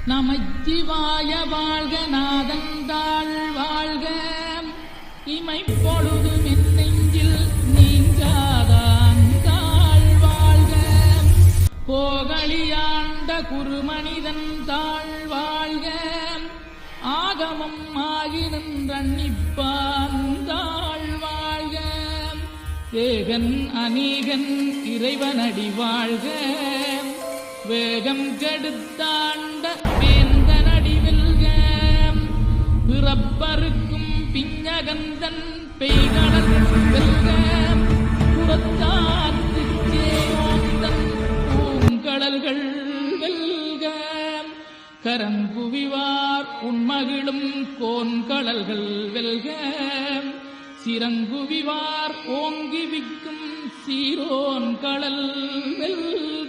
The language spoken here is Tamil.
நமச்சிவாய வாழ்க நாதந்தாள் வாழ்க இமைப்பொழுது நெஞ்சில் நீங்காதாந்தாள் வாழ்க போகலியாண்ட குருமனிதன் தாழ் வாழ்க ஆகமம் ஆகி நின்றன்னிப்பான் தாழ் வாழ்க ஏகன் அநீகன் இறைவனடி வாழ்க வேகம் கெடுத்தாண்ட வேந்தனடி வெல்க பிறப்பருக்கும் பிஞகந்தன் பெய்களன் வெல்க புறத்தாத்துச் சேயோந்தன் பூங்கடல்கள் வெல்க கரங்குவிவார் உண்மகிழும் கோன்கடல்கள் வெல்க சிறங்குவிவார் ஓங்கி விக்கும் சீரோன் கடல் வெல்க